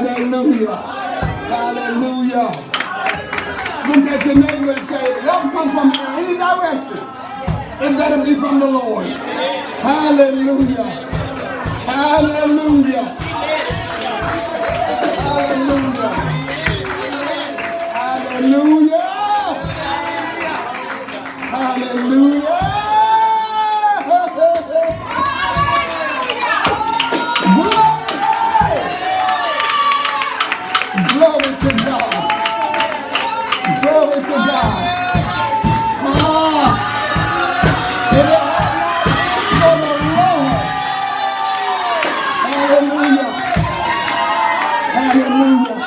Hallelujah. Hallelujah. Look at your neighbor and say, help come from any direction. It better be from the Lord. Hallelujah. Hallelujah. Hallelujah. Hallelujah. Hallelujah. Glory to God. Glory to God. If it had not been for the Lord. Hallelujah. Hallelujah.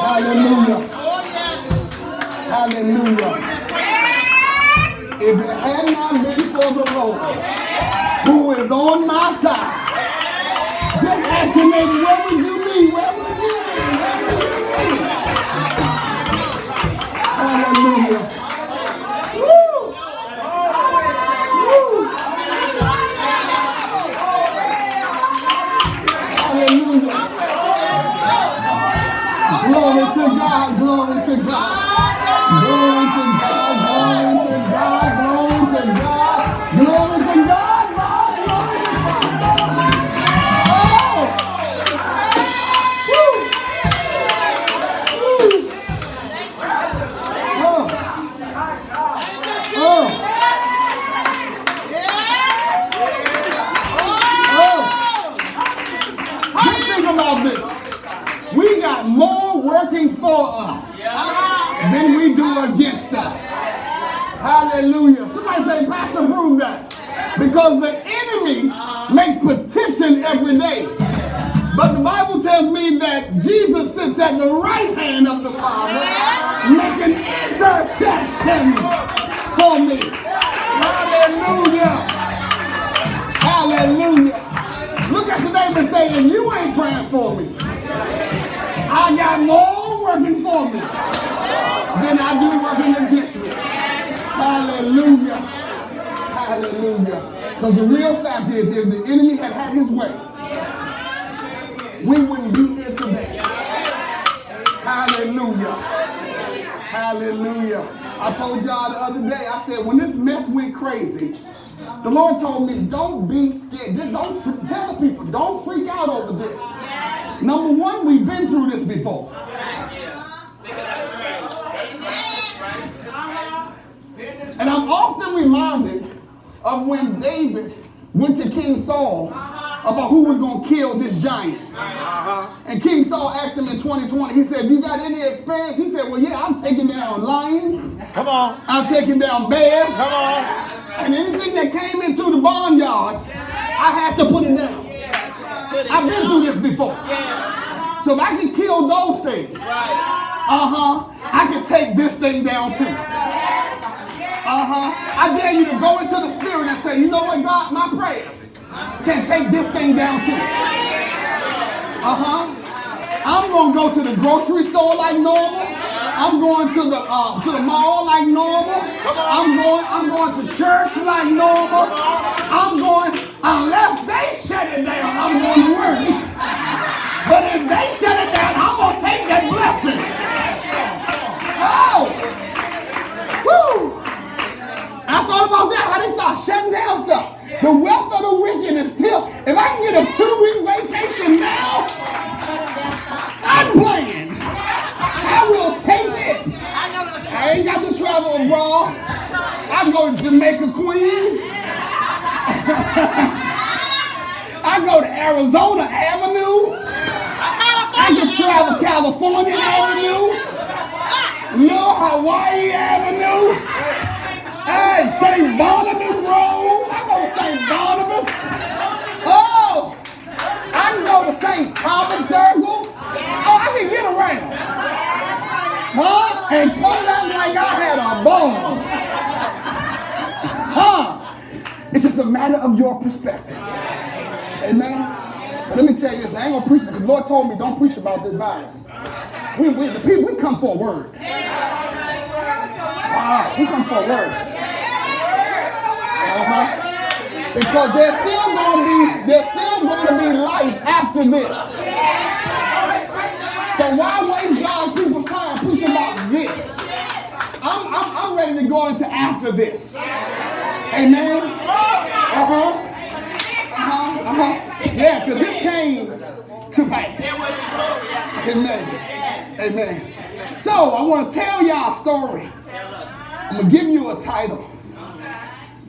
Hallelujah. Hallelujah. If it had not been for the Lord, who is on my side, just ask your neighbor, where would you be? Where would you be? Hallelujah. Woo! Woo! Hallelujah. Glory to God, glory to God. Glory to God, glory to God, glory to God, glory to God, glory to God. Oh! Woo! Woo! Oh! Oh! Oh! Just think about this. We got more working for us than we do against us. Hallelujah. Somebody say, Pastor, prove that. Because the enemy makes petition every day. But the Bible tells me that Jesus sits at the right hand of the Father, making intercession for me. Hallelujah. Hallelujah. Look at your neighbor saying, you ain't praying for me. I got more working for me than I do working against me. Hallelujah. Hallelujah. Because the real fact is, if the enemy had had his way, we wouldn't be here today. Hallelujah. Hallelujah. I told y'all the other day, I said, when this mess went crazy, the Lord told me, don't be scared. Don't tell the people, don't freak out over this. Number one, we've been through this before. And I'm often reminded of when David went to King Saul about who was going to kill this giant. And King Saul asked him in 2020, he said, you got any experience? He said, well, yeah, I'm taking down lions. Come on. I'm taking down bears. Come on. And anything that came into the barnyard, I had to put it down. I've been through this before. So if I can kill those things, I can take this thing down too. I dare you to go into the spirit and say, you know what, God, my prayers can take this thing down too. I'm going to go to the grocery store like normal. I'm going to the mall like normal. I'm going to church like normal. I'm going, unless they shut it down, I'm going to work. But if they shut it down, I'm going to take that blessing. Oh! Woo! I thought about that, how they start shutting down stuff. The wealth of the wicked is still, if I can get a 2-week vacation now, I'm playing. I will take it. I ain't got to travel abroad. I go to Jamaica, Queens. I go to Arizona Avenue. I can travel California Avenue. Little Hawaii Avenue. Hey, St. Barnabas Road. I go to St. Barnabas. Oh, I can go to St. Thomas Circle. Oh, I can get around. And come out like I had a ball. It's just a matter of your perspective. Amen. But let me tell you this, I ain't gonna preach because the Lord told me don't preach about this virus. The people, we come for a word. We come for a word. Because there's still going to be life after this. going to after this. Amen. Yeah, because this came to pass. Amen. Amen. So I want to tell y'all a story. I'm going to give you a title.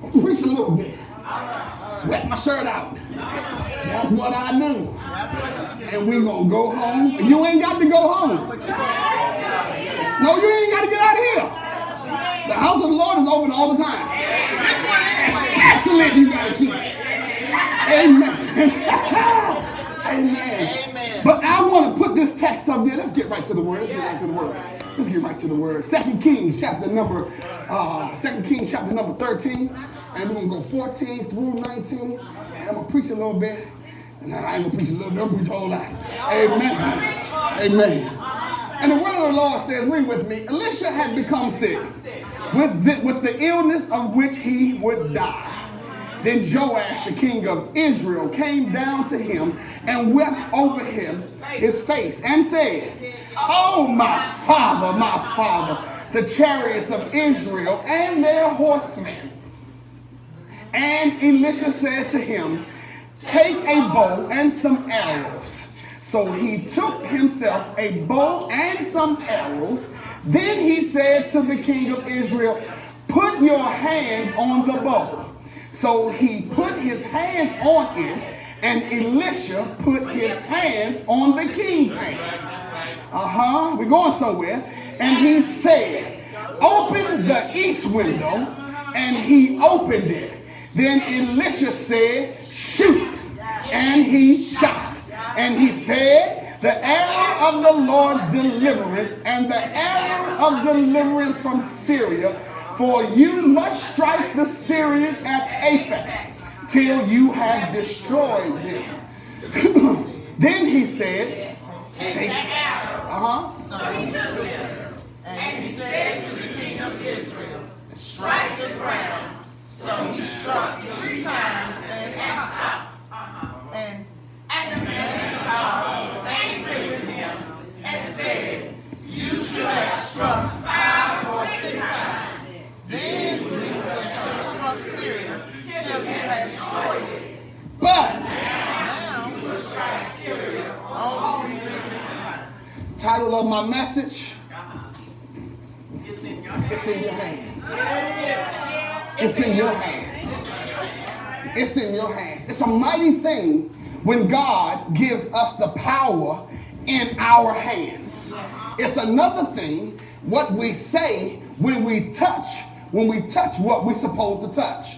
I'll preach a little bit. Sweat my shirt out. That's what I do. And we're going to go home. You ain't got to go home. No, you ain't got to get out of here. The house of the Lord is open all the time. Especially if you got a key. Amen. Amen. But I want to put this text up there. Let's get right to the word. Let's get right to the word. 2 Kings chapter number 13. And we're going to go 14 through 19. And I'm going to preach a little bit. And I ain't going to preach a little bit. I'm going to preach a whole lot. Amen. Amen. And the word of the Lord says, read with me, Elisha had become sick with the illness of which he would die. Then Joash, the king of Israel, came down to him and wept over him his face and said, "Oh, my father, the chariots of Israel and their horsemen." And Elisha said to him, "Take a bow and some arrows." So he took himself a bow and some arrows. Then he said to the king of Israel, "Put your hands on the bow." So he put his hands on it, and Elisha put his hands on the king's hands. We're going somewhere. And he said, "Open the east window," and he opened it. Then Elisha said, "Shoot," and he shot. And he said, "The arrow of the Lord's deliverance and the arrow of deliverance from Syria, for you must strike the Syrians at Aphek till you have destroyed them." Then he said, "Take the arrow." So he took it, and he said to the king of Israel, "Strike the ground." So he struck 3 times and stopped. And the man was angry with him and said, "You should have struck 5 or 6 times. Then you would have struck Syria till you had destroyed it. But Now you will strike Syria only 3 times." Title of my message, It's in your it's in your hands. It's in your hands. It's in your hands. It's a mighty thing when God gives us the power in our hands. It's another thing what we say when we touch what we're supposed to touch.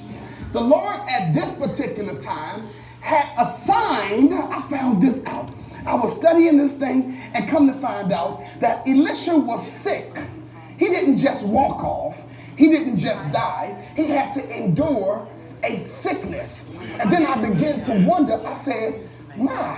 The Lord at this particular time had assigned, I found this out. I was studying this thing and come to find out that Elisha was sick. He didn't just walk off. He didn't just die. He had to endure a sickness. And then I began to wonder, I said, my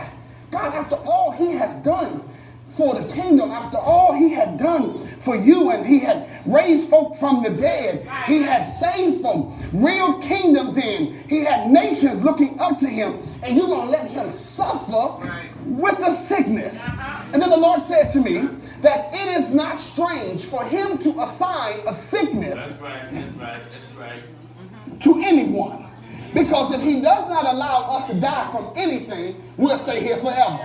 God, after all he has done for the kingdom, after all he had done for you, and he had raised folk from the dead, he had saved folk, real kingdoms in, he had nations looking up to him, and you're going to let him suffer with the sickness. And then the Lord said to me that it is not strange for him to assign a sickness to anyone. Because if he does not allow us to die from anything, we'll stay here forever.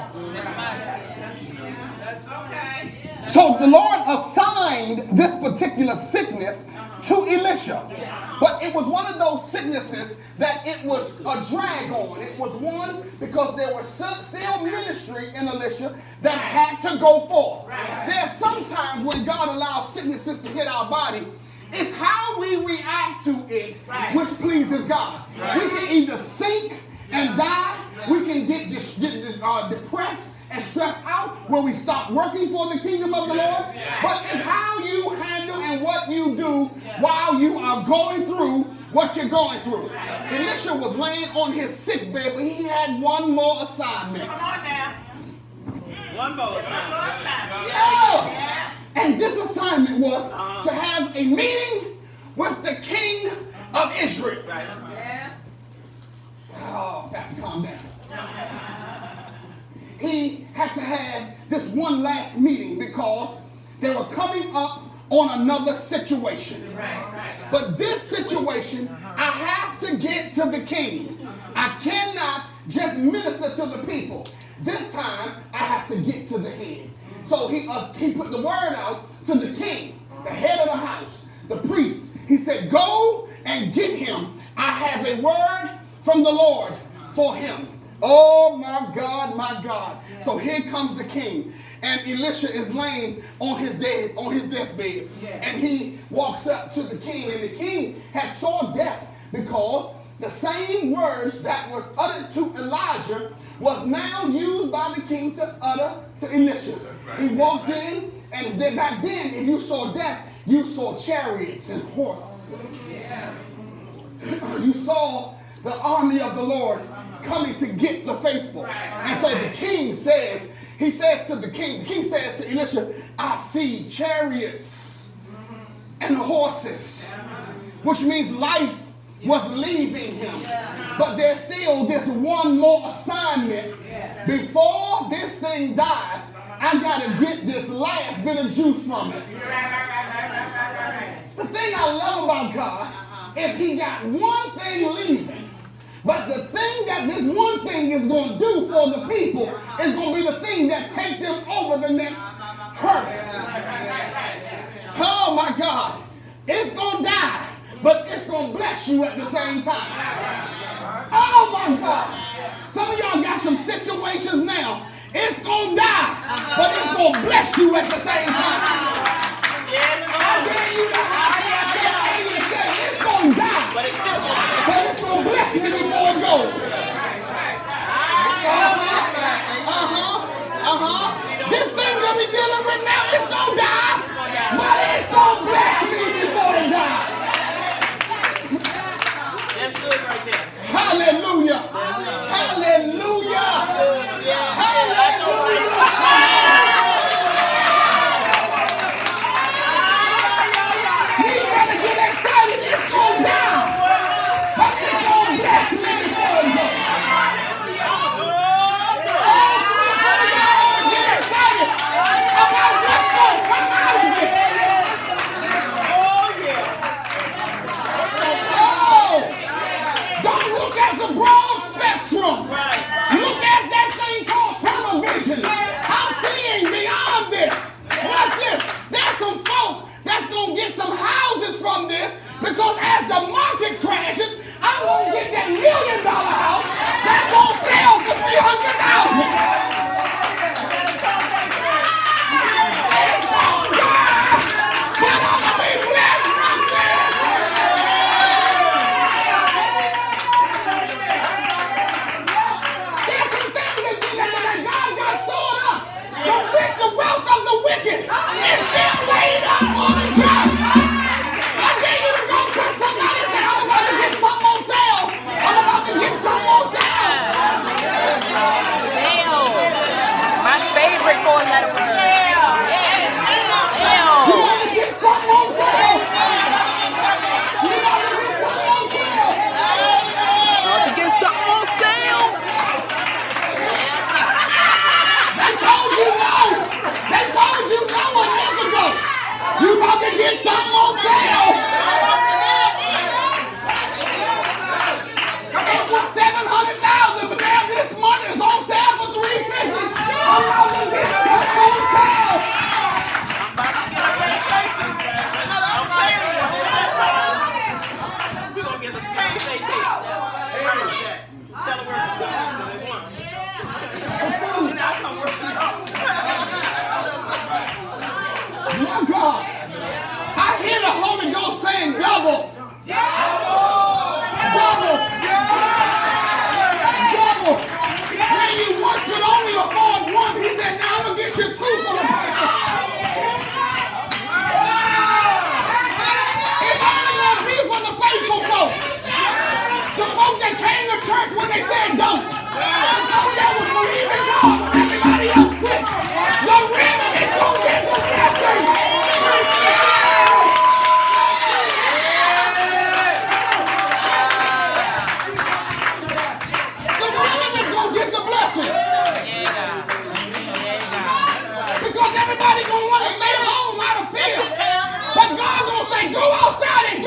So the Lord assigned this particular sickness to Elisha. But it was one of those sicknesses that it was a drag on. It was one because there was still ministry in Elisha that had to go forth. There's sometimes when God allows sicknesses to hit our body, it's how we react to it which pleases God. We can either sink and die. We can get depressed and stressed out where we stop working for the kingdom of the Lord. But it's how you handle and what you do while you are going through what you're going through. Elisha was laying on his sick bed, but he had one more assignment. Come on now. One more assignment. Yeah. And this assignment was to have a meeting with the king of Israel. Oh, Pastor, calm down. He had to have this one last meeting because they were coming up on another situation. But this situation, I have to get to the king. I cannot just minister to the people. This time, I have to get to the head. So he put the word out to the king, the head of the house, the priest. He said, go and get him. I have a word from the Lord for him. Oh, my God, my God. So here comes the king. And Elisha is laying on his deathbed. And he walks up to the king. And the king had saw death because the same words that was uttered to Elijah was now used by the king to utter to Elisha. He walked in, and then back then, if you saw death, you saw chariots and horses. You saw the army of the Lord coming to get the faithful. And so the king says, he says to the king says to Elisha, I see chariots and horses, which means life was leaving him. But there's still this one more assignment. Before this thing dies, I got to get this last bit of juice from it. The thing I love about God is he got one thing leaving. But the thing that this one thing is going to do for the people is going to be the thing that take them over the next hurdle. Oh my God. It's going to die, but it's going to bless you at the same time. Oh my God. Some of y'all got some situations now. It's going to die, but it's going to bless you at the same time. I dare you to say it's going to die, but it's going to bless me before it goes. This thing that we dealing with now, it's going to die, but it's going to bless me before it dies. That's good right there. Hallelujah. Hallelujah. Hallelujah.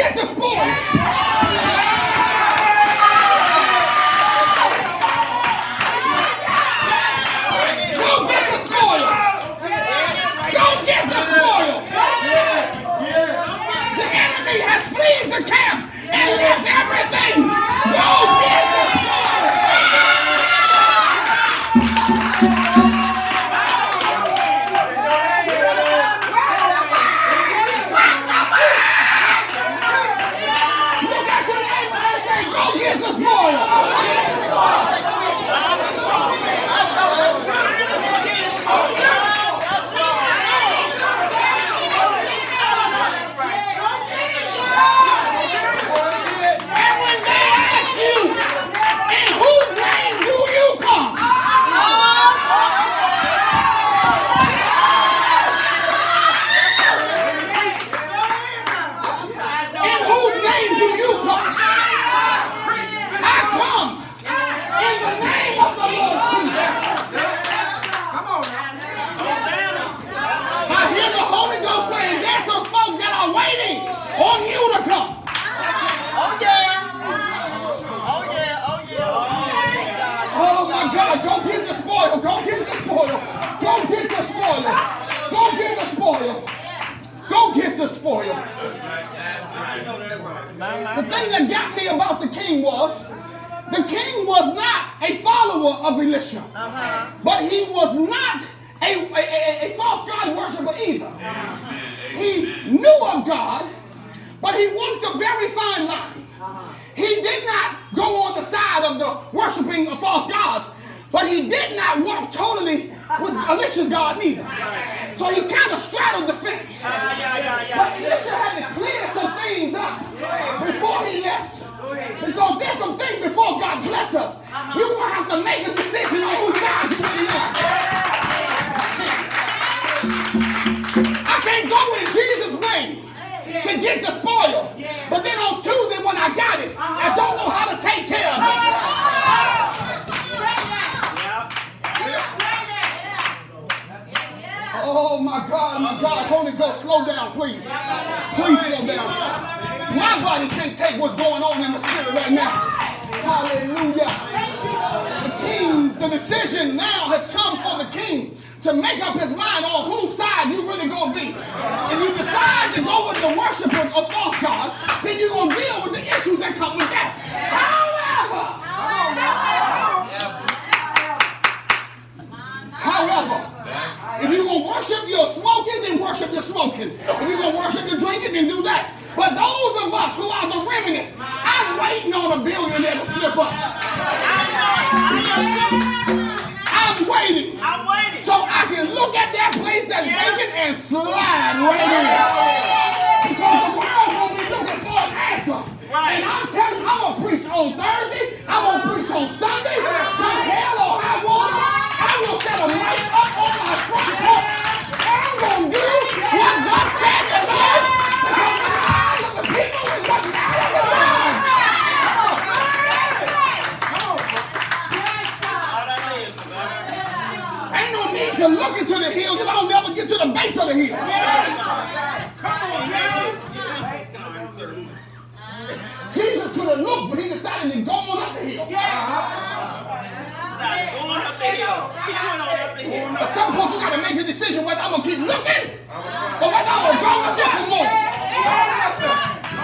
get the spoil. Go get the spoil. Go get the spoil. The enemy has fled the camp and left everything. Go get the spoil. Go get the spoil. Go get the spoil. Go get the spoil. Go get the spoil. Go get the spoil. The thing that got me about the king was not a follower of Elisha, but he was not a false god worshiper either. He knew of God, but he walked a very fine line. He did not go on the side of the worshiping of false gods, but he did not walk totally with Elisha's God neither. So he kind of straddled the fence. But Elisha had to clear some things up before he left. Because there's some things before God bless us. You're going to have to make a decision on whose side you really are. I can't go in Jesus' name to get the spoil. But then on Tuesday when I got it, I don't know how to take care of it. Oh my God, Holy Ghost, slow down, please. Please slow down. My body can't take what's going on in the spirit right now. Hallelujah. The king, the decision now has come for the king to make up his mind on whose side you really going to be. If you decide to go with the worshipers of false gods, then you're going to deal with the issues that come with that. However, if you're going to worship your smoking, then worship your smoking. If you're going to worship your drinking, then do that. But those of us who are the remnant, I'm waiting on a billionaire to slip up. I'm waiting. So I can look at that place that's vacant and slide right in. Because the world won't be looking for an answer. And I'm telling you, I'm going to preach on Thursday. I'm going to preach on Sunday. Come hell or high water. I'm going to set a mic up on my front porch. I'm going to do what God said to do. Because the lives of the people is what matters to God. Ain't no need to look into the hill because I'll never get to the base of the hill. Jesus could have looked, but he decided to go on up the hill. At some point, you got to make a decision whether I'm going to keep looking or whether I'm going to go up there for more.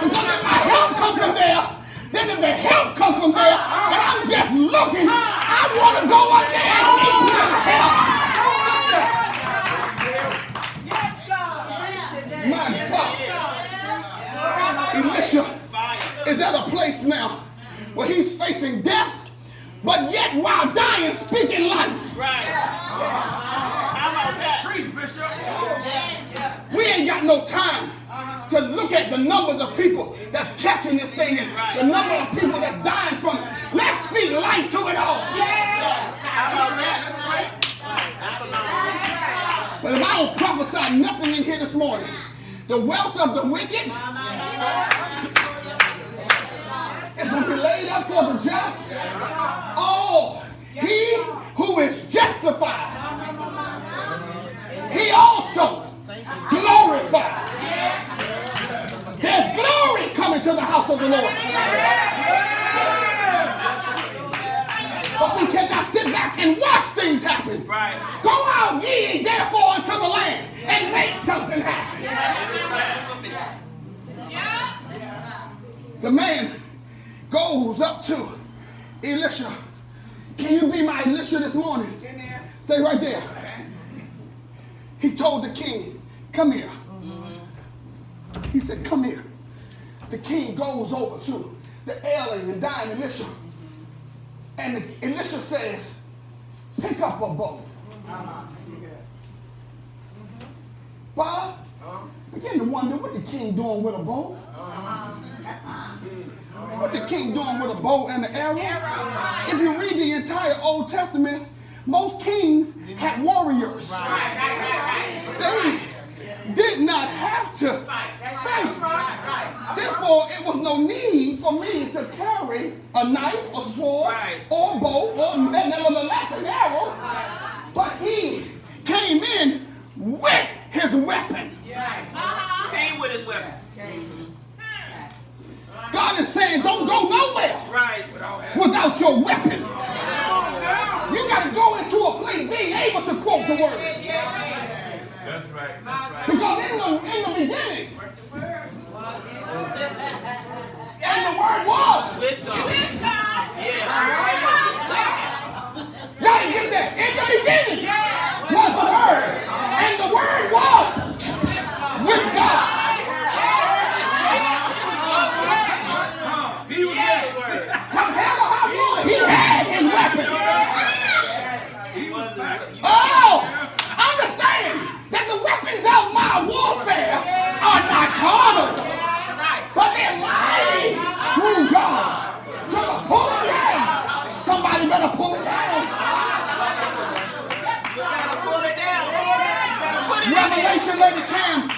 Because if my help comes from there, then if the help comes from there, and I'm just looking, I want to go up there and need my help. My God. Elisha is at a place now where he's facing death, but yet while dying, speaking life. Right. How about that? Preach, Bishop. We ain't got no time to look at the numbers of people that's catching this thing and the number of people that's dying from it. Let's speak life to it all. How about that? But if I don't prophesy nothing in here this morning, the wealth of the wicked is going to be laid up for the just. Oh, he who is justified, he also glorified. There's glory coming back and watch things happen. Right. Go out ye therefore into the land and make something happen. The man goes up to Elisha. Can you be my Elisha this morning? Stay right there. He told the king, come here. He said, come here. The king goes over to the ailing and dying Elisha. And Elisha says, pick up a bow. Bob, begin to wonder what the king doing with a bow. What the king doing with a bow and an arrow? If you read the entire Old Testament, most kings had warriors. They did not have to fight. Therefore, it was no need for me to carry a knife, a sword, or a bow, or nevertheless an arrow. But he came in with his weapon. Came with his weapon. God is saying, don't go nowhere without your weapon. You got to go into a place being able to quote the word. That's right. Because in the beginning, and the word was. Y'all didn't get that. In the beginning was the word. And the word was with God. Come hell or high water, he had his weapon. Oh, understand that the weapons of my warfare are not carnal, but they're mighty through God. So pull it down. Somebody better pull it down. Revelation, Lady Cam.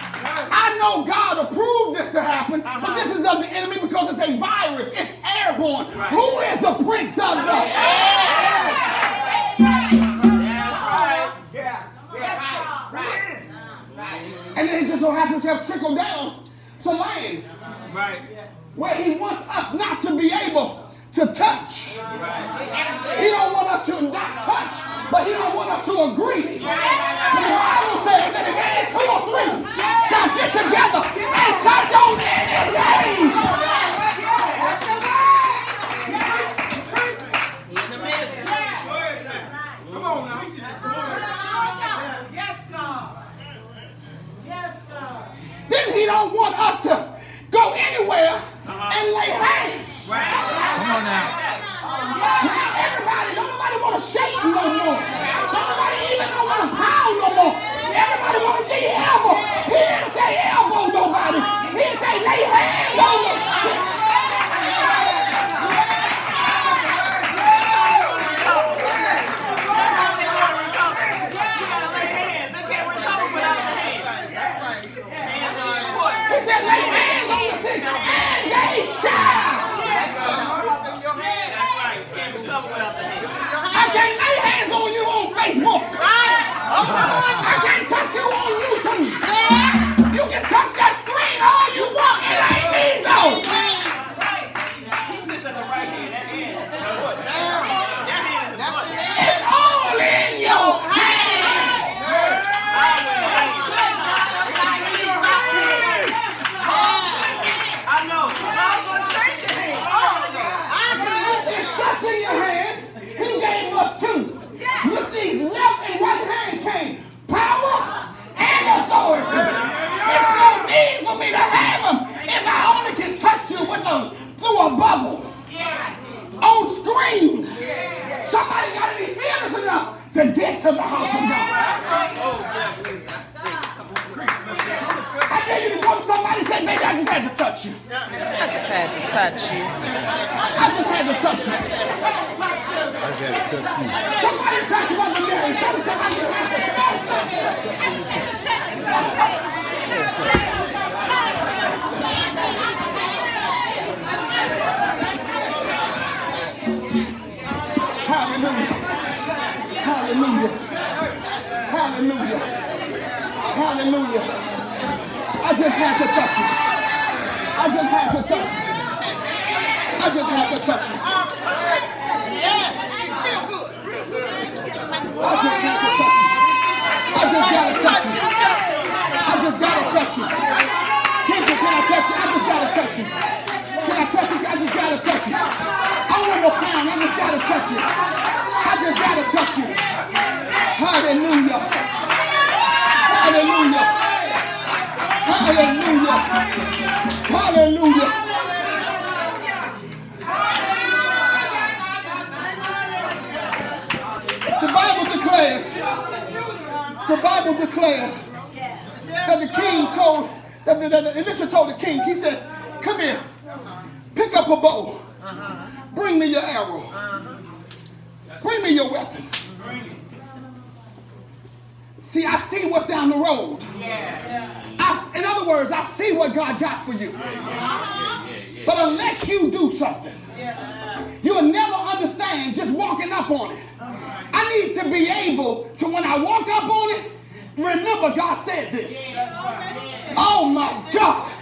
I know God approved this to happen, but this is of the enemy because it's a virus. It's airborne. Who is the prince of the air? And then it just so happens to have trickled down to land. Where he wants us not to be able to touch. He don't want us to not touch, but he don't want us to agree. The Bible says that if any two or three shall get together and touch on anything. Come on now. Then he don't want us to go anywhere and lay hands. Come on now. Now everybody, don't nobody want to shake no more. Don't nobody even want to pound no more. Everybody want to give you elbow. He didn't say elbow nobody. He said lay hands on you. He said lay hands on the sick and they shall. I can't lay hands on you on Facebook. I can't touch you on YouTube. You can touch that screen all you want. It ain't me though. It's all in your hand. It's such in your hand. He gave us two. With these left and right hand came power and authority. There's no need for me to have them if I only can touch you with them through a bubble. On screen. Somebody got to be fearless enough to get to the house of God. I dare you to go to somebody and say, baby, I just had to touch you. I just had to touch you. I just had to touch you. Somebody touch him on the leg. Somebody touch him. Hallelujah. Hallelujah. Hallelujah. Hallelujah. I just had to touch you. I just had to touch you. I just had to touch you. Yeah, feel good. Real good. touch you. Can I touch you? I just gotta touch you. I want no pound. I just gotta touch you. I just gotta touch you. Hallelujah. Hallelujah. Hallelujah. Hallelujah. The Bible declares that the king told, that Elisha told the king, he said, come here, pick up a bow, bring me your arrow, bring me your weapon. See, I see what's down the road. In other words, I see what God got for you. But unless you do something, you'll never understand just walking up on it. I need to be able to, when I walk up on it, remember God said this. Oh my God.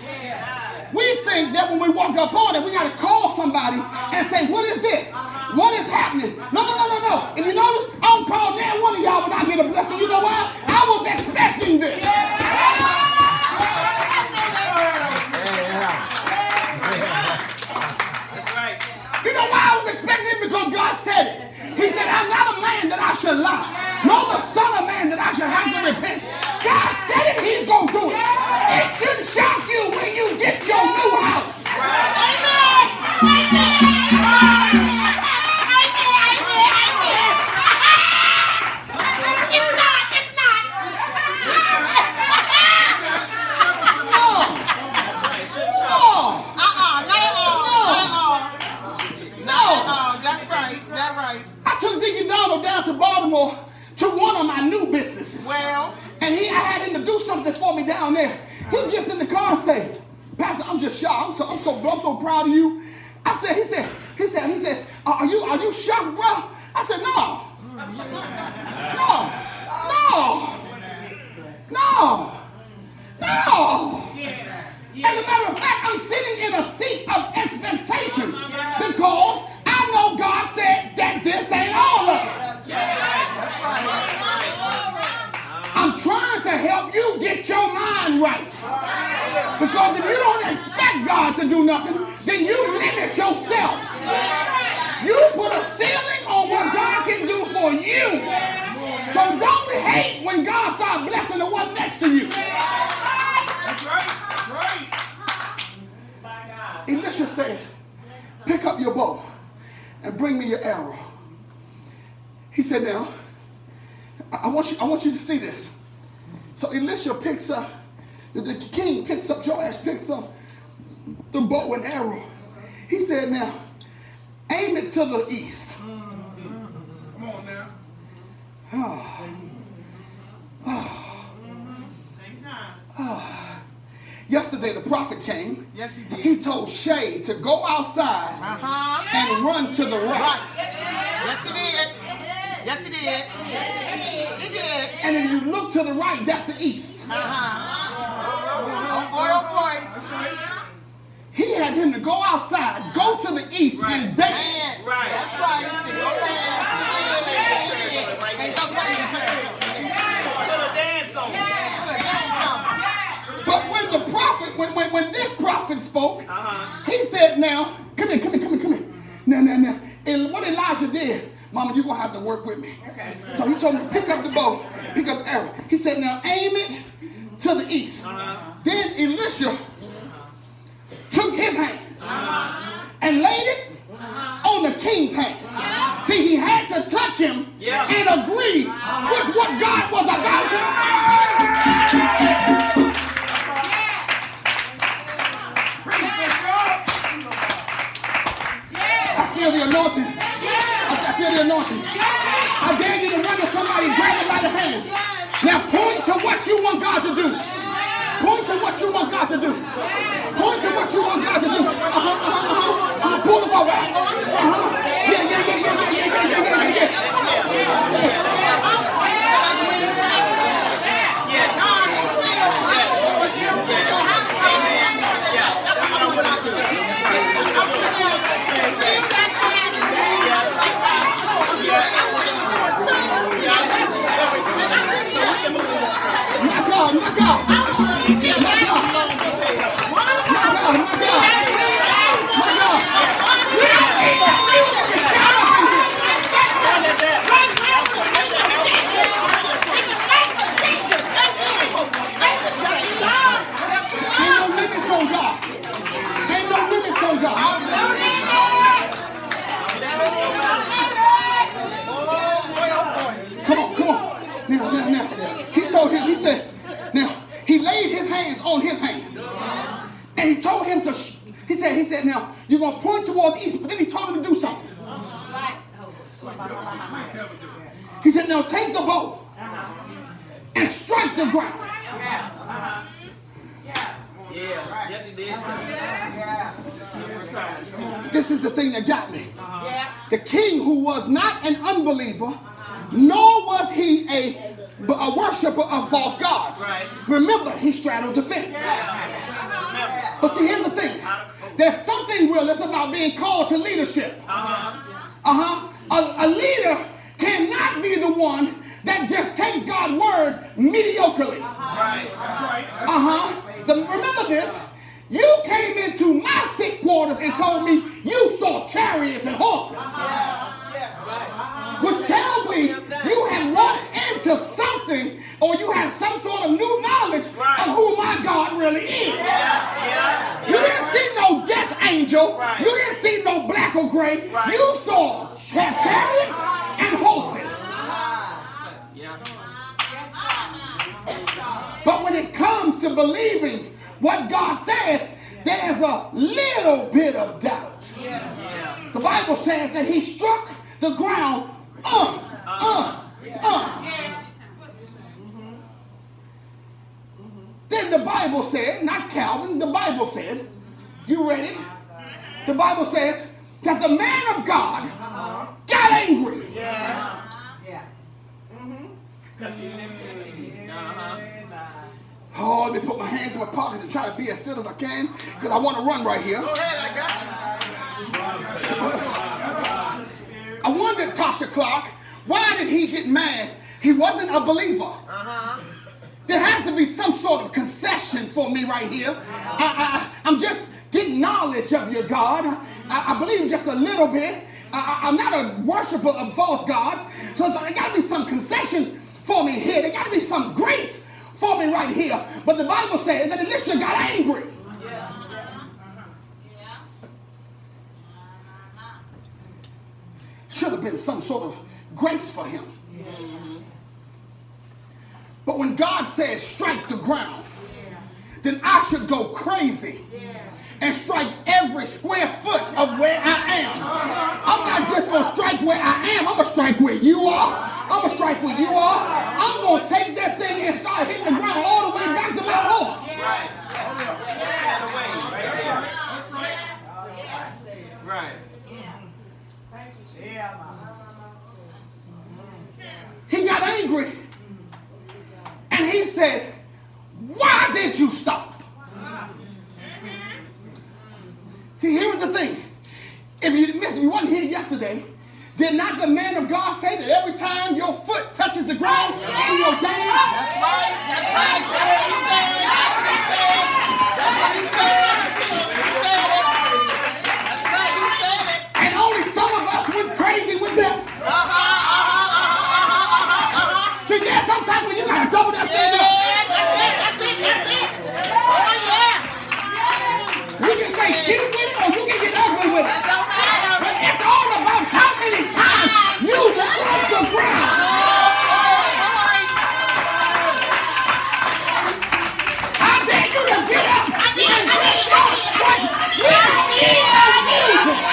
We think that when we walk up on it, we got to call somebody and say, what is this? What is happening? No. If you notice, I don't call now one of y'all when I get a blessing. You know why? I was expecting this. You know why I was expecting it? Because God said it. He said, I'm not a man that I should lie, nor the son of man that I should have to repent. God said it, he's going to do it. It shouldn't shock you when you get your new house. Amen. It's not. No. That's right. I took Deacon Donald down to Baltimore to one of my new businesses. Well, and I had him to do something for me down there. He gets in the car and say, Pastor, I'm just shocked. I'm so proud of you. He said, are you shocked, bro? I said, no. As a matter of fact, I'm sitting in a seat of expectation because I know God said that this ain't all of it. I'm trying to help you get your mind right. Because if you don't expect God to do nothing, then you limit yourself. You put a ceiling on what God can do for you. So don't hate when God starts blessing the one next to you. That's right. Elisha said, pick up your bow and bring me your arrow. He said, now, I want you to see this. So Elisha picks up, the king picks up, Joash picks up the bow and arrow. He said, now, aim it to the east. Come on now. Yesterday the prophet came. Yes, he did. He told Shay to go outside and run to the right. Yes, he did. Yes, he did. He did. And if you look to the right, that's the east. Oh boy. That's right. He had him to go outside, go to the east, and dance. Right. That's right. He said, go dance. And go crazy. Put a dance on. But when the prophet, when this prophet spoke, he said, now, come here. Now. And what Elijah did, Mama, you're going to have to work with me. Okay. So he told me, pick up the bow, pick up the arrow. He said, now aim it to the east. Then Elisha took his hands and laid it on the king's hands. See, he had to touch him and agree with what God was about to do. I feel the anointing. I feel the anointing. I dare you to run to somebody and grab them by the hands. Now point to what you want God to do. Point to what you want God to do. Point to what you want God to do. Pull the ball back. Yeah. Knock out. said, now, you're going to point towards the east. But then he told him to do something. He said, now take the bow and strike the ground. Yes, he did. This is the thing that got me. The king, who was not an unbeliever, nor was he a worshiper of false gods. Right. Remember, he straddled the fence. But see, here's the thing. There's something real. It's about being called to leadership. A leader cannot be the one that just takes God's word mediocrely. Right. That's right. Remember this. You came into my sick quarters and told me you saw chariots and horses. Which tells me you have walked into something, or you have some sort of new knowledge of who my God really is. You didn't see no death angel. You didn't see no black or gray. You saw chariots and horses. But when it comes to believing what God says, there's a little bit of doubt. The Bible says that he struck the ground. Then the Bible said, not Calvin, the Bible said, you read it? The Bible says that the man of God got angry. Oh, let me put my hands in my pockets and try to be as still as I can, because I want to run right here. Go ahead, I got you. I wondered, Tasha Clark, why did he get mad? He wasn't a believer. There has to be some sort of concession for me right here. I'm just getting knowledge of your God. I believe just a little bit. I'm not a worshiper of false gods. So there got to be some concessions for me here. There got to be some grace for me right here. But the Bible says that Elisha got angry. Should have been some sort of grace for him. But when God says strike the ground, then I should go crazy and strike every square foot of where I am. I'm not just going to strike where I am. I'm going to strike where you are. I'm going to strike where you are. I'm going to take that thing and start hitting the ground all the way back to my horse. Right. He got angry. And he said, why did you stop? See, here's the thing. If you wasn't here yesterday, did not the man of God say that every time your foot touches the ground in your dance? That's right. That's right. That's what he said. That's what he said. That's what he said. He said it. That's right. He said it. And only some of us went crazy with that. See, there's sometimes when you gotta double that thing up. That's it. Oh, yeah. You can stay cute with it or you can get ugly with it. That don't matter. But it's all about how many times you strike the ground. I dare you to get up and just start striking. We don't need no music.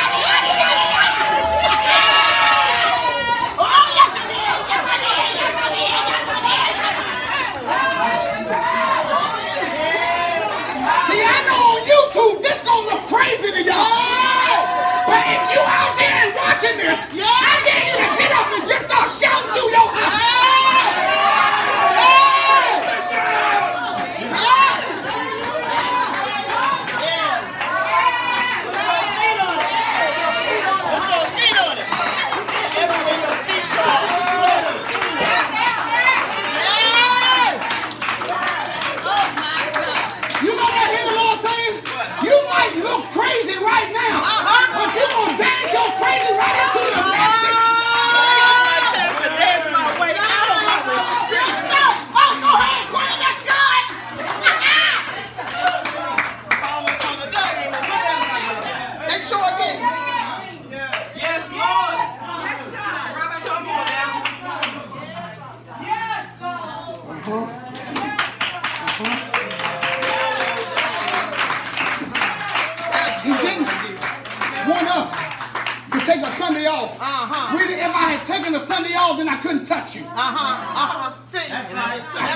y'all, then I couldn't touch you. See, I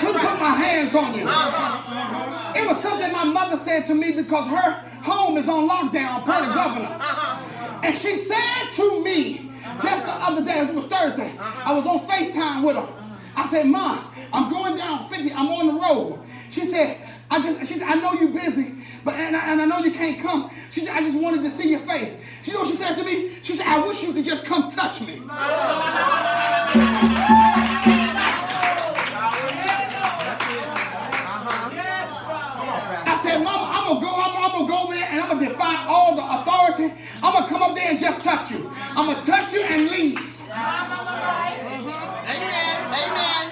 couldn't put my hands on you. It was something my mother said to me because her home is on lockdown per the governor. And she said to me just the other day, it was Thursday, I was on FaceTime with her. I said, Mom, I'm going down 50, I'm on the road. She said, I know you're busy, but and I know you can't come. She said, I just wanted to see your face. You know what she said to me? She said, I wish you could just come touch me. I said, Mama, I'm gonna go over there and I'm gonna defy all the authority. I'm gonna come up there and just touch you. I'm gonna touch you and leave. Amen. Amen.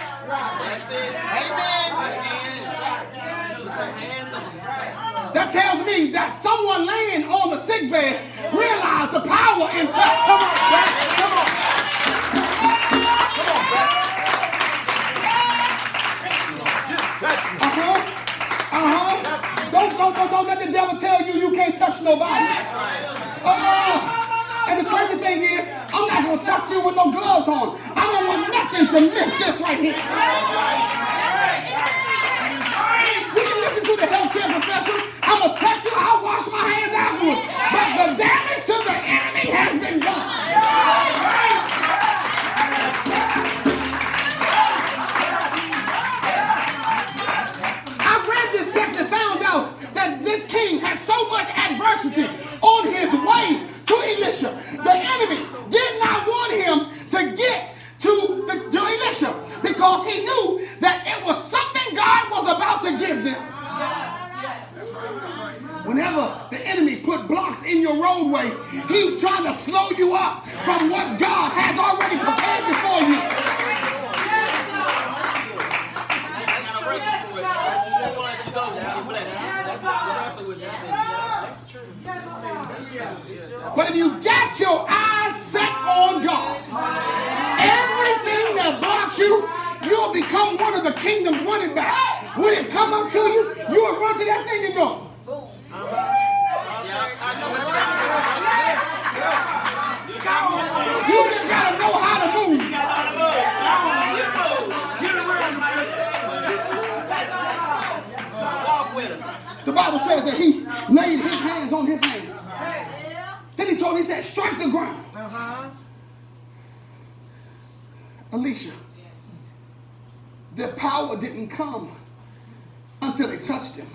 Amen. That tells me that someone laying on the sick bed realized the power in touch. Come on, Brad. Come on. Don't let the devil tell you can't touch nobody. And the crazy thing is, I'm not going to touch you with no gloves on. I don't want nothing to miss this right here. We can listen to the healthcare professional. I'm going to touch you. I'll wash my hands afterwards. But the damage to the enemy has been done. I read this text and found out that this king had so much adversity on his way to Elisha. The enemy did not want him to get to Elisha because he knew that it was something God was about to give them. Whenever the enemy put blocks in your roadway, he's trying to slow you up from what God has already prepared before you. But if you got your eyes set on God, everything that blocks you, you'll become one of the kingdom's running backs. When it come up to you, you will run to that thing and go. You just gotta know how to move. The Bible says that he laid his hands on his hands. Then he told me, he said, strike the ground. Elisha, the power didn't come until they touched him.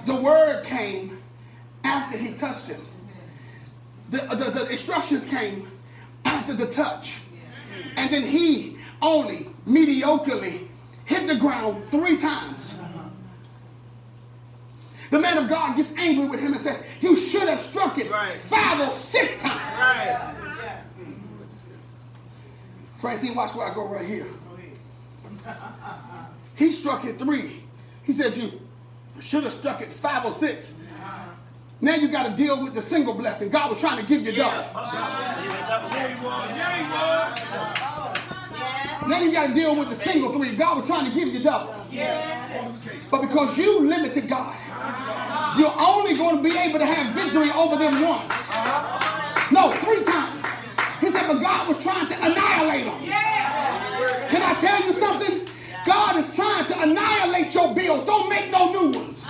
The word came after he touched him. The instructions came after the touch. And then he only mediocrely hit the ground 3 times. The man of God gets angry with him and said, you should have struck it 5 or 6 times. Right. Francine, watch where I go right here. He struck it 3. He said, you should have struck it 5 or 6. Now you got to deal with the single blessing. God was trying to give you double. Now you got to deal with the single 3. God was trying to give you double. But because you limited God, you're only going to be able to have victory over them once. No, 3 times. He said, but God was trying to annihilate them. Can I tell you something? God is trying to annihilate your bills. Don't make no new ones.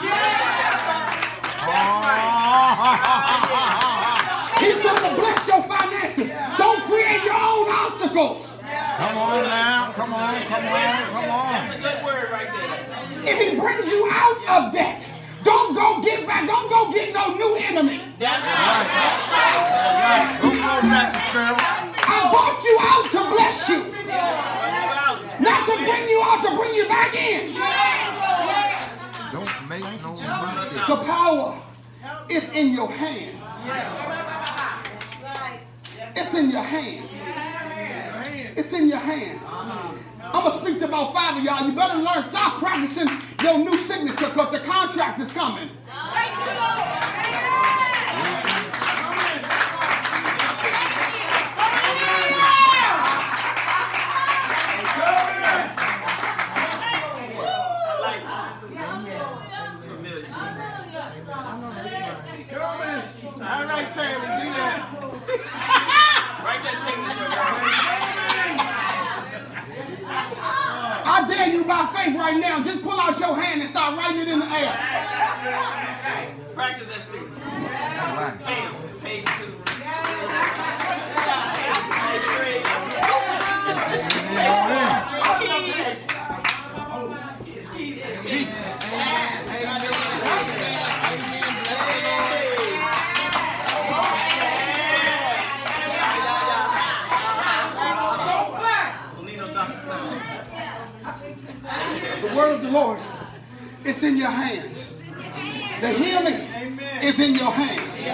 He's trying to bless your finances. Don't create your own obstacles. Come on now. Come on. That's a good word right there. If he brings you out of that, don't go get back. Don't go get no new enemy. That's right. Don't go back to Pharaoh. I brought you out to bless you. Not to bring you out, to bring you back in. Don't make no mistake. The power is in your hands. It's in your hands. It's in your hands. I'm going to speak to about 5 of y'all. You better learn, stop practicing your new signature because the contract is coming. All right, Tammy, do that. Write that signature. dare you by faith right now, just pull out your hand and start writing it in the air. Practice that seat. Bam. Page 2. The word of the Lord is in your hands. The healing is in your hands.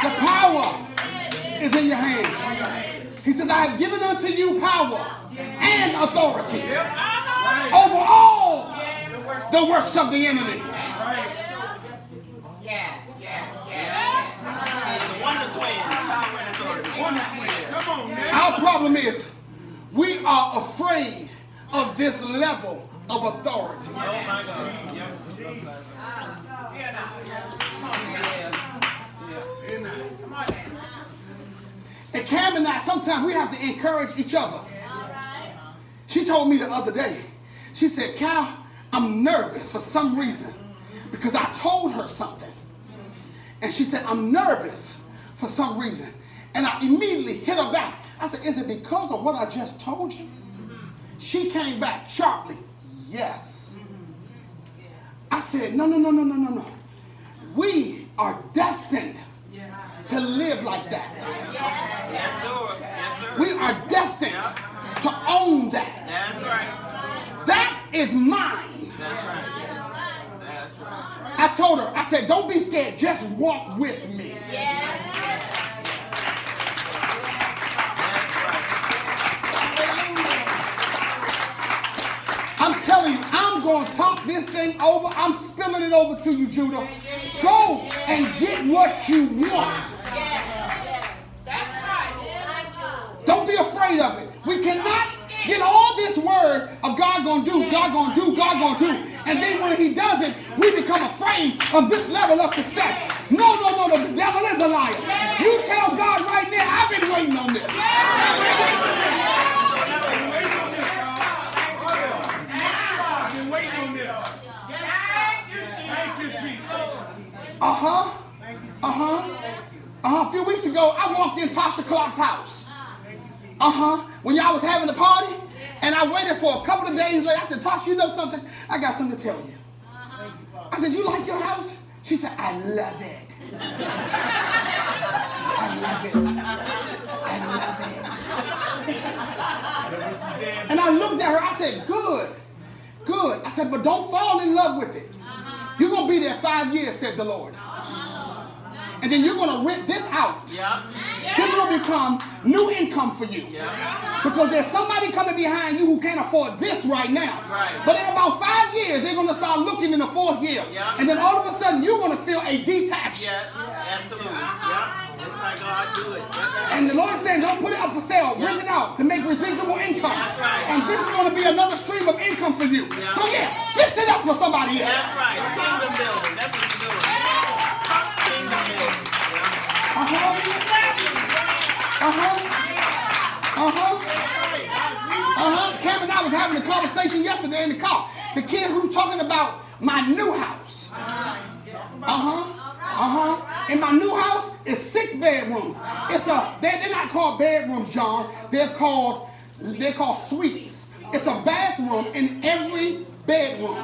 The power is in your hands. He says, I have given unto you power and authority over all the works of the enemy. Yes. Wonder Twins. Power and authority. Wonder Twins. Come on, man. Our problem is we are afraid of this level of authority. Oh, my God. And Cam and I, sometimes we have to encourage each other. She told me the other day, she said, Cal, I'm nervous for some reason because I told her something. And she said, I'm nervous for some reason. And I immediately hit her back. I said, is it because of what I just told you? She came back sharply, yes. I said, no. We are destined to live like that. Yes, sir. Yes, sir. We are destined to own that. That's right. That is mine. That's right. That's right. I told her, I said, don't be scared, just walk with me. I'm telling you, I'm going to talk this thing over. I'm spilling it over to you, Judah. Go and get what you want. Don't be afraid of it. We cannot get all this word of God gonna do, God gonna do, God gonna do. And then when he does it, we become afraid of this level of success. No. The devil is a liar. You tell God right now, I've been waiting on this. A few weeks ago, I walked in Tasha Clark's house. When y'all was having the party, and I waited for a couple of days later. I said, Tasha, you know something? I got something to tell you. I said, you like your house? She said, I love it. I love it. And I looked at her. I said, good. I said, but don't fall in love with it. You're going to be there 5 years, said the Lord. And then you're going to rent this out. This will become new income for you. Because there's somebody coming behind you who can't afford this right now. But in about 5 years, they're going to start looking in the 4th year. And then all of a sudden, you're going to feel a detach. Absolutely. It's like God do it. And the Lord is saying, don't put it up for sale. Rent it out to make residual income. And this is going to be another stream of income for you. So fix it up for somebody else. That's right. Kingdom building. That's what you're doing. Kingdom building. Cam and I was having a conversation yesterday in the car. The kid who was talking about my new house. In my new house, it's 6 bedrooms. They're not called bedrooms, John. They're called suites. It's a bathroom in every bedroom.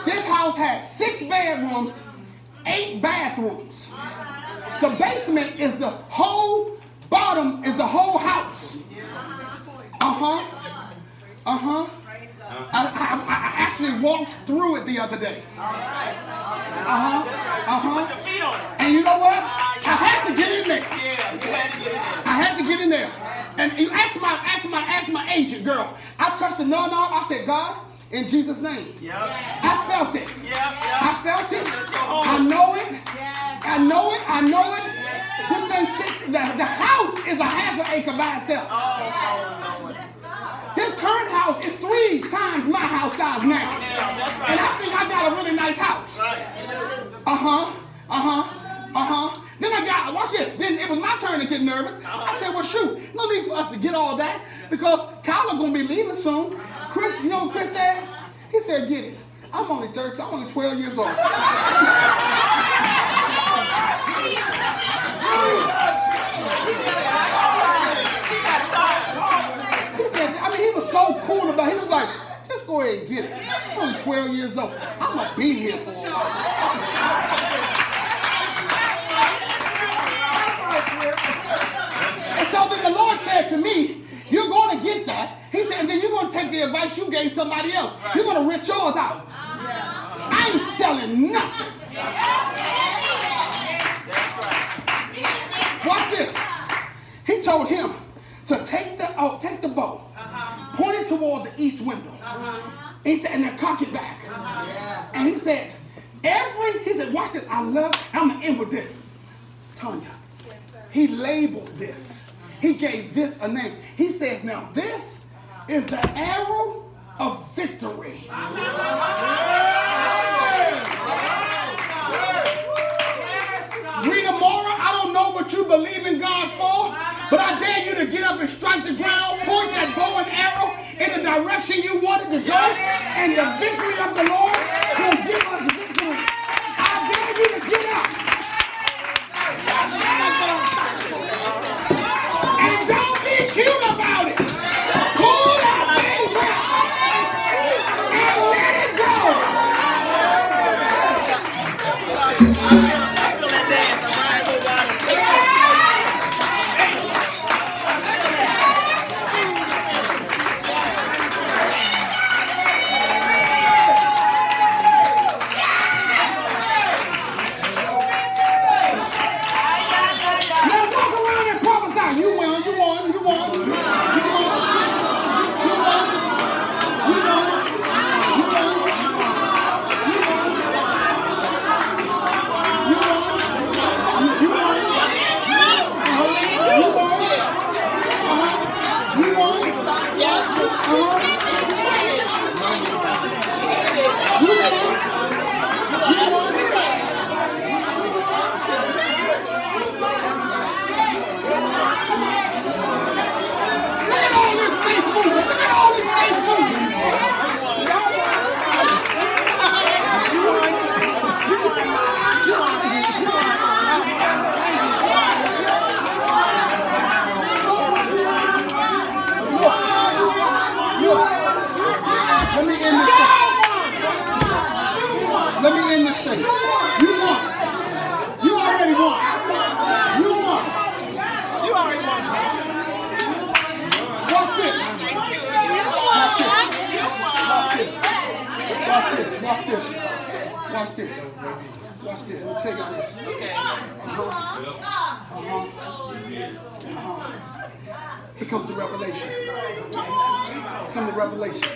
This house has 6 bedrooms, 8 bathrooms. The basement is the whole bottom is the whole house. I actually walked through it the other day. And you know what? I had to get in there. I had to get in there. And you ask my agent, girl. I touched the knob. I said, God, in Jesus' name. I felt it. I felt it. I know it. I know it. This thing, the house is a half an acre by itself. This current house is 3 times my house size now. And I think I got a really nice house. Then watch this. Then it was my turn to get nervous. I said, well, shoot, no need for us to get all that because Kyler going to be leaving soon. Chris, you know what Chris said? He said, get it. I'm only 13. I'm only 12 years old. He said, I mean, he was so cool about it. He was like, just go ahead and get it. I'm only 12 years old. I'm going to be here for a while. And so then the Lord said to me, you're going to get that. He said, and then you're going to take the advice you gave somebody else. You're going to rent yours out. I ain't selling nothing. Watch this. He told him to take the bow, point it toward the east window. He said, and then cock it back. And he said, watch this. I'm going to end with this. Tanya, he labeled this. He gave this a name. He says, now this is the arrow of victory. Rita Mora, I don't know what you believe in God for, but I dare you to get up and strike the ground, point that bow and arrow in the direction you wanted to go, and the victory of the Lord will give us victory. I dare you to get up. And don't be cute about it. Pull that thing back and let it go. Watch this. Let me tell y'all this. Here comes the revelation. Here comes the revelation.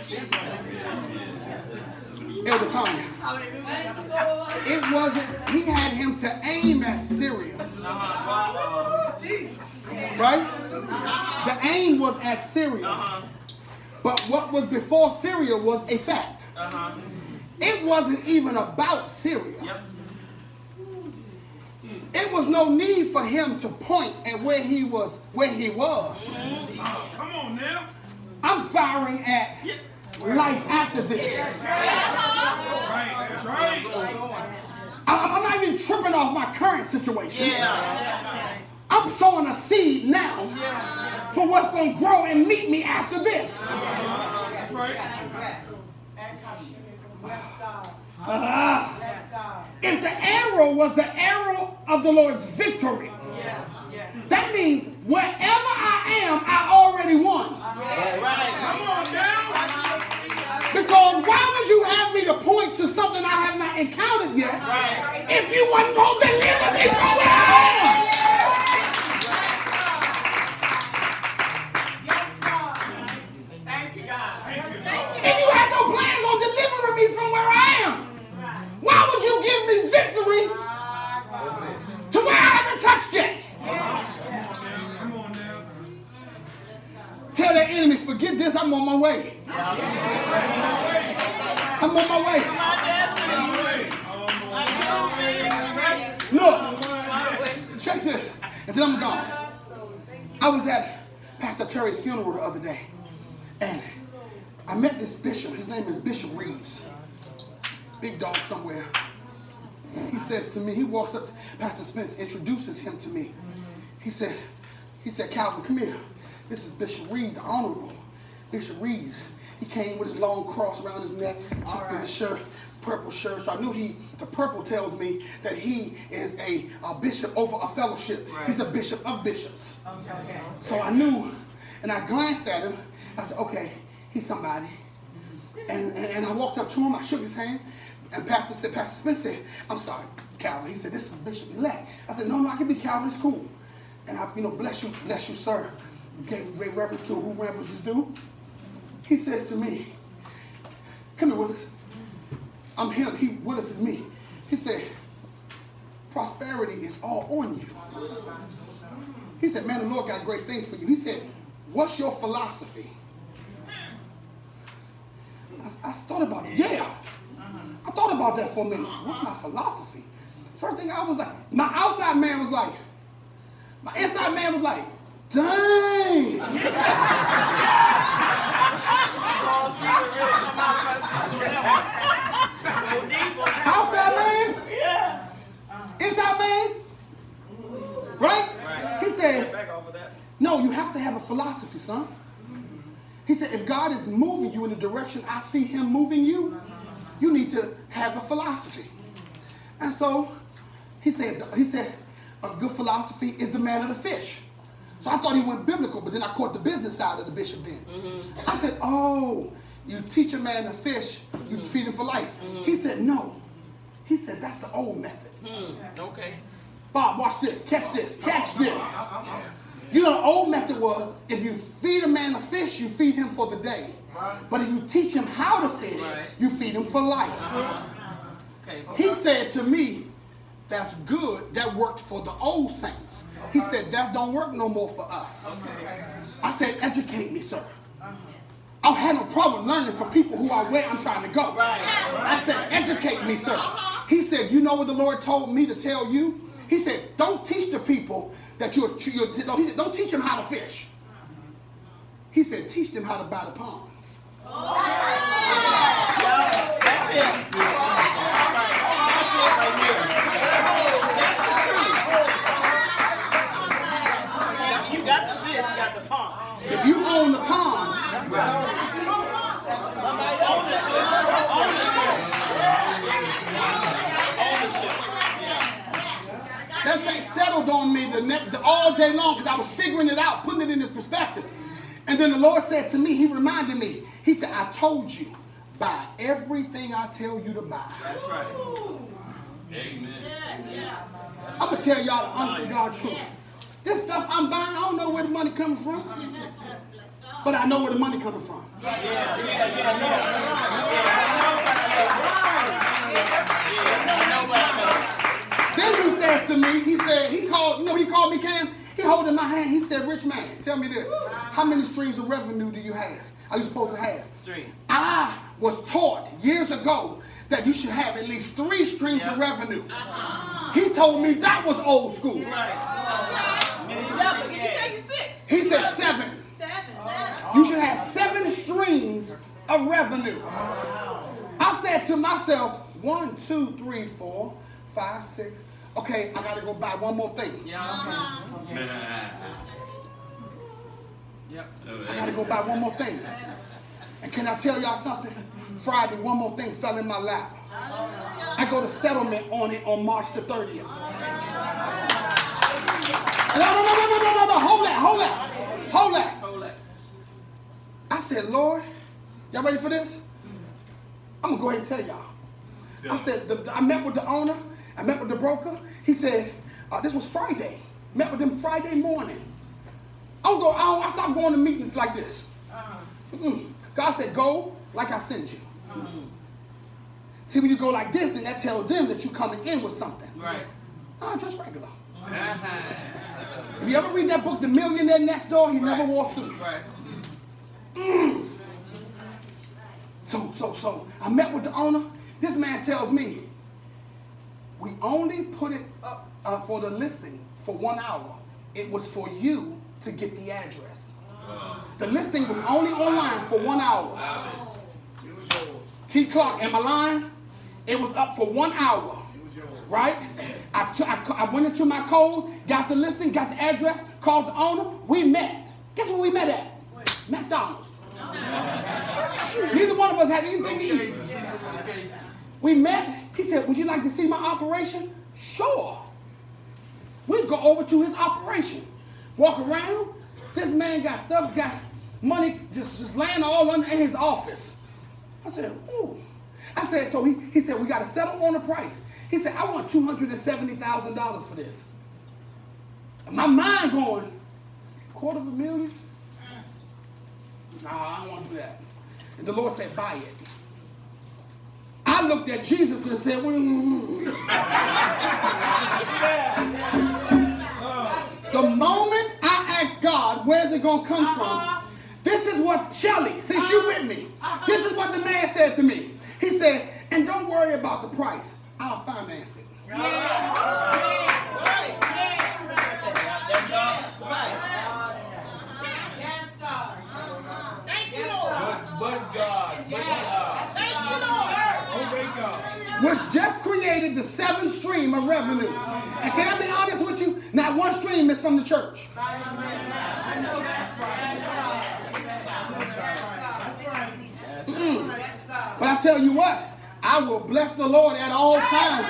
Elder Tanya. It wasn't, he had him to aim at Syria. Right? The aim was at Syria. But what was before Syria was a fact. It wasn't even about Syria. It was no need for him to point at where he was. Come on now. I'm firing at life after this. That's right. I'm not even tripping off my current situation. I'm sowing a seed now for what's going to grow and meet me after this. That's right. If the arrow was the arrow of the Lord's victory, that means wherever I am, I already won. Come on now. Because why would you have me to point to something I have not encountered yet if you wasn't going to deliver me from where I am? If you had no plans on delivering me from where I am, why would you give me victory to where I haven't touched yet? Come on now. Tell that enemy, forget this, I'm on my way. I'm on my way. Look, check this, and then I'm gone. I was at Pastor Terry's funeral the other day, And I met this bishop. His name is Bishop Reeves. Big dog somewhere. He says to me, he walks up to Pastor Spence, introduces him to me. He said, Calvin, come here. This is Bishop Reeves, the Honorable Bishop Reeves. He came with his long cross around his neck, tucked in his shirt, purple shirt. So I knew the purple tells me that he is a bishop over a fellowship. Right. He's a bishop of bishops. Okay. So I knew, and I glanced at him. I said, okay, he's somebody. And I walked up to him. I shook his hand. And Pastor Smith said, I'm sorry, Calvin. He said, this is Bishop-elect. I said, no, I can be Calvin. It's cool. And I, bless you, sir. Gave great reverence to who reverence is due. He says to me, come here, Willis. I'm him. Willis is me. He said, prosperity is all on you. He said, man, the Lord got great things for you. He said, what's your philosophy? I thought about it. Yeah. I thought about that for a minute. What's my philosophy? First thing I was like, my outside man was like, my inside man was like, dang. Outside man? Yeah. Inside man? Right? He said, no, you have to have a philosophy, son. He said, if God is moving you in the direction I see him moving you, you need to have a philosophy. And so he said, a good philosophy is the man of the fish. So I thought he went biblical, but then I caught the business side of the bishop then. I said, oh, you teach a man to fish, you feed him for life. He said, no. He said, that's the old method. Okay. Bob, watch this. Catch this. Catch this. You know, the old method was, if you feed a man a fish, you feed him for the day. But if you teach him how to fish, you feed him for life. Okay. He said to me, that's good. That worked for the old saints. He said, that don't work no more for us. I said, educate me, sir. I don't have no problem learning from people who are where I'm trying to go. I said, educate me, sir. He said, you know what the Lord told me to tell you? He said, don't teach the people that he said, don't teach them how to fish. He said, teach them how to buy the pond. You got the fish, you got the pond. If you own the pond, that thing settled on me all day long because I was figuring it out, putting it in this perspective. And then the Lord said to me, he reminded me, he said, I told you, buy everything I tell you to buy. That's right. Amen. I'm going to tell y'all the honest to God truth. This stuff I'm buying, I don't know where the money coming from. But I know where the money coming from. Then he says to me, he called me, Cam. He holding my hand. He said, rich man, tell me this. How many streams of revenue do you have? Are you supposed to have? 3. I was taught years ago that you should have at least 3 streams of revenue. He told me that was old school. He said 7. You should have 7 streams of revenue. I said to myself, 1, 2, 3, 4, 5, 6. Okay, I got to go buy one more thing. I got to go buy one more thing. And can I tell y'all something? Friday, one more thing fell in my lap. I go to settlement on it on March the 30th. No. Hold that. I said, Lord, y'all ready for this? I'm going to go ahead and tell y'all. I said, I met with the owner. I met with the broker. He said, this was Friday. Met with him Friday morning. I stopped going to meetings like this. God said, go like I send you. See, when you go like this, then that tells them that you're coming in with something. Right. Just regular. If you ever read that book, The Millionaire Next Door, he never wore a suit. Right. So I met with the owner. This man tells me, we only put it up for the listing for 1 hour. It was for you to get the address. The listing was only online for 1 hour. T. Clark, am I lying? It was up for 1 hour. Right? I went into my code, got the listing, got the address, called the owner. We met. Guess where we met at? McDonald's. Neither one of us had anything to eat. We met. He said, would you like to see my operation? Sure. We'd go over to his operation. Walk around. This man got stuff, got money just laying all in his office. I said, ooh. I said, so he said, we got to settle on the price. He said, I want $270,000 for this. And my mind going, $250,000? Nah, I don't want to do that. And the Lord said, buy it. I looked at Jesus and said, The moment I asked God, where's it going to come from? This is what, Shelly, since you with me, this is what the man said to me. He said, and don't worry about the price. I'll finance it. Which just created the 7th stream of revenue. And can I be honest with you? Not one stream is from the church. But I tell you what, I will bless the Lord at all times.